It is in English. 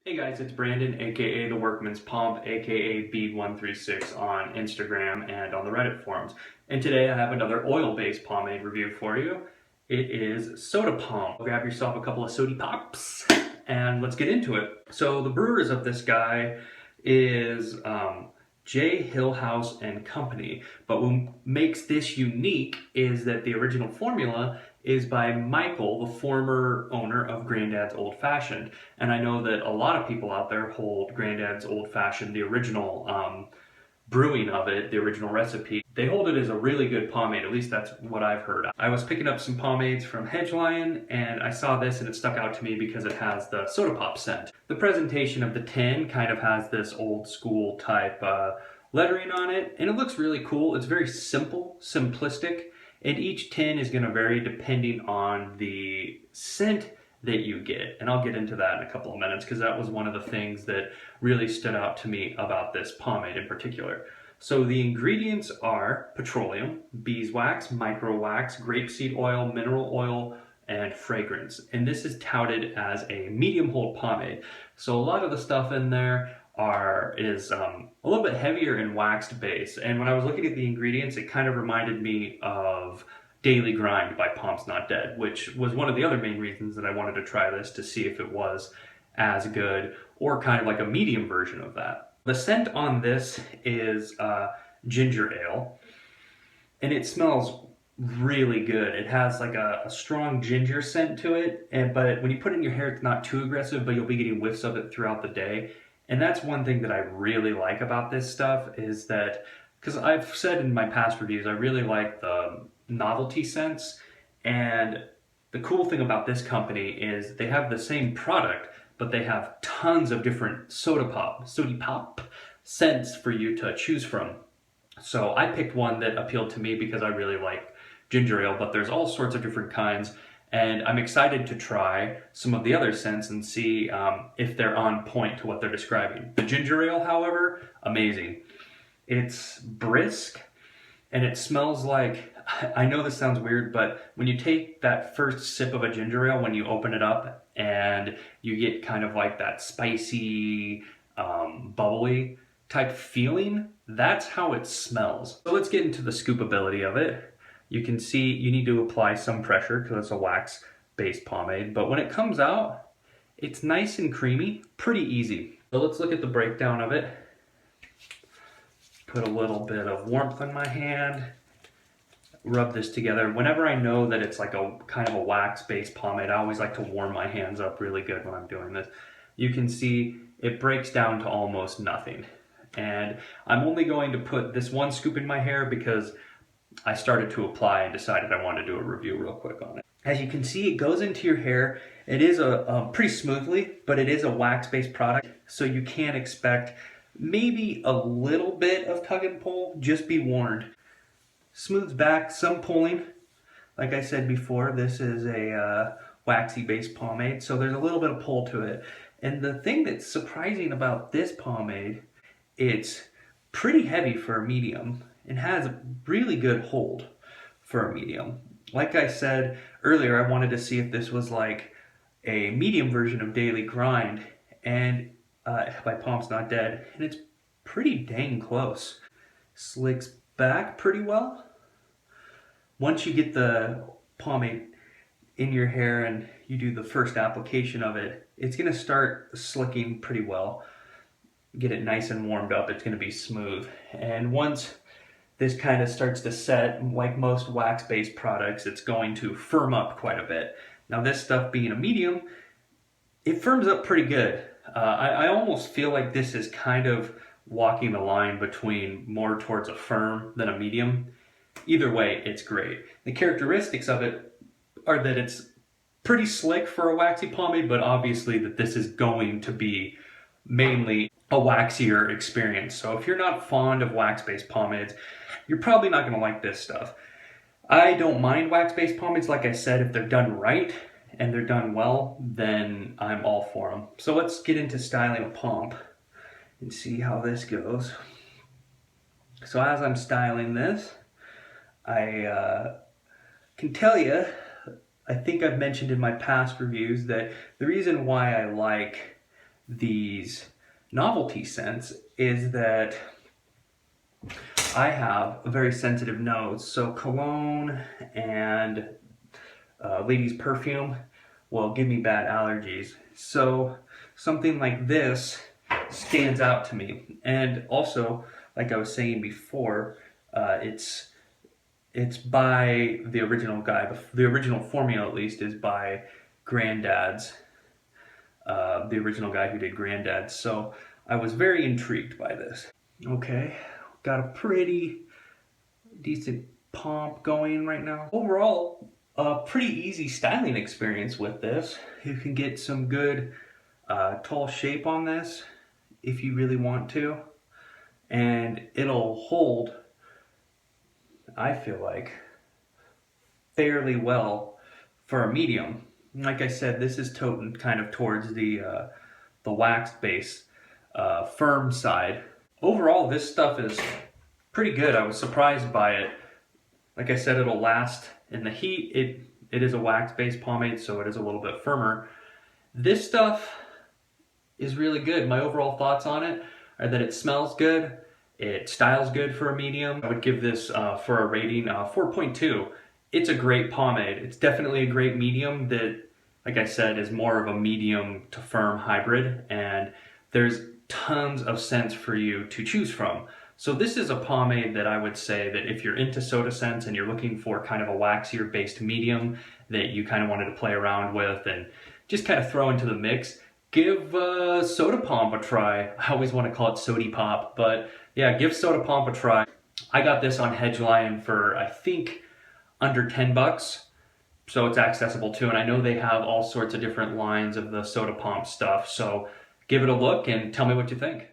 Hey guys, it's Brandon, aka The Workman's Pomp, aka Bead136 on Instagram and on the Reddit forums. And today I have another oil-based pomade review for you. It is Sodapomp. Grab yourself a couple of Sodapops and let's get into it. So the brewers of this guy is J. Hillhouse and Company. But what makes this unique is that the original formula is by Michael, the former owner of Granddad's Old Fashioned. And I know that a lot of people out there hold Granddad's Old Fashioned, the original brewing of it, the original recipe. They hold it as a really good pomade, at least that's what I've heard. I was picking up some pomades from Hedge Lion and I saw this and it stuck out to me because it has the soda pop scent. The presentation of the tin kind of has this old school type lettering on it and it looks really cool. It's very simple, simplistic. And each tin is going to vary depending on the scent that you get. And I'll get into that in a couple of minutes because that was one of the things that really stood out to me about this pomade in particular. So the ingredients are petroleum, beeswax, micro wax, grapeseed oil, mineral oil, and fragrance. And this is touted as a medium hold pomade. So a lot of the stuff in there is a little bit heavier in waxed base. And when I was looking at the ingredients, it kind of reminded me of Daily Grind by Pomp's Not Dead, which was one of the other main reasons that I wanted to try this to see if it was as good or kind of like a medium version of that. The scent on this is ginger ale, and it smells really good. It has like a strong ginger scent to it, but when you put it in your hair, it's not too aggressive, but you'll be getting whiffs of it throughout the day. And that's one thing that I really like about this stuff is that, because I've said in my past reviews, I really like the novelty scents. And the cool thing about this company is they have the same product, but they have tons of different Sodapop scents for you to choose from. So I picked one that appealed to me because I really like ginger ale, but there's all sorts of different kinds. And I'm excited to try some of the other scents and see if they're on point to what they're describing. The ginger ale, however, amazing. It's brisk and it smells like, I know this sounds weird, but when you take that first sip of a ginger ale, when you open it up and you get kind of like that spicy, bubbly type feeling, that's how it smells. So let's get into the scoopability of it. You can see you need to apply some pressure because it's a wax-based pomade, but when it comes out, it's nice and creamy, pretty easy. So let's look at the breakdown of it. Put a little bit of warmth on my hand, rub this together. Whenever I know that it's like a kind of a wax-based pomade, I always like to warm my hands up really good when I'm doing this. You can see it breaks down to almost nothing. And I'm only going to put this one scoop in my hair because I started to apply and decided I wanted to do a review real quick on it. As you can see, it goes into your hair. It is pretty smoothly, but it is a wax-based product, so you can expect maybe a little bit of tug and pull. Just be warned. Smooths back, some pulling. Like I said before, this is a waxy-based pomade, so there's a little bit of pull to it. And the thing that's surprising about this pomade, it's pretty heavy for a medium and has a really good hold for a medium. Like I said earlier, I wanted to see if this was like a medium version of Daily Grind and by Pomp's Not Dead, and it's pretty dang close. Slicks back pretty well. Once you get the pomade in your hair and you do the first application of it, it's gonna start slicking pretty well. Get it nice and warmed up, it's gonna be smooth. And once this kind of starts to set, like most wax-based products, it's going to firm up quite a bit. Now this stuff being a medium, it firms up pretty good. I almost feel like this is kind of walking the line between more towards a firm than a medium. Either way, it's great. The characteristics of it are that it's pretty slick for a waxy pomade, but obviously that this is going to be mainly a waxier experience. So if you're not fond of wax-based pomades, you're probably not going to like this stuff. I don't mind wax-based pomades, like I said, if they're done right and they're done well, then I'm all for them. So let's get into styling a pomp and see how this goes. So as I'm styling this, I can tell you, I think I've mentioned in my past reviews that the reason why I like these novelty scents is that I have a very sensitive nose, so cologne and ladies' perfume will give me bad allergies. So something like this stands out to me. And also, like I was saying before, it's by the original guy. The original formula, at least, is by Granddad's. The original guy who did Granddad's. So I was very intrigued by this. Okay, got a pretty decent pomp going right now. Overall, a pretty easy styling experience with this. You can get some good tall shape on this if you really want to, and it'll hold, I feel like, fairly well for a medium. Like I said, this is toting kind of towards the wax base firm side. Overall, this stuff is pretty good. I was surprised by it. Like I said, it'll last in the heat. It is a wax-based pomade, so it is a little bit firmer. This stuff is really good. My overall thoughts on it are that it smells good, it styles good for a medium. I would give this for a rating 4.2. It's a great pomade. It's definitely a great medium that, like I said, is more of a medium to firm hybrid, and there's tons of scents for you to choose from. So this is a pomade that I would say that if you're into soda scents and you're looking for kind of a waxier based medium that you kind of wanted to play around with and just kind of throw into the mix, give Sodapomp a try. I always want to call it Sodapomp, but yeah, give Sodapomp a try. I got this on Hedgeline for, I think, under 10 bucks. So it's accessible too, and I know they have all sorts of different lines of the Sodapomp stuff, so give it a look and tell me what you think.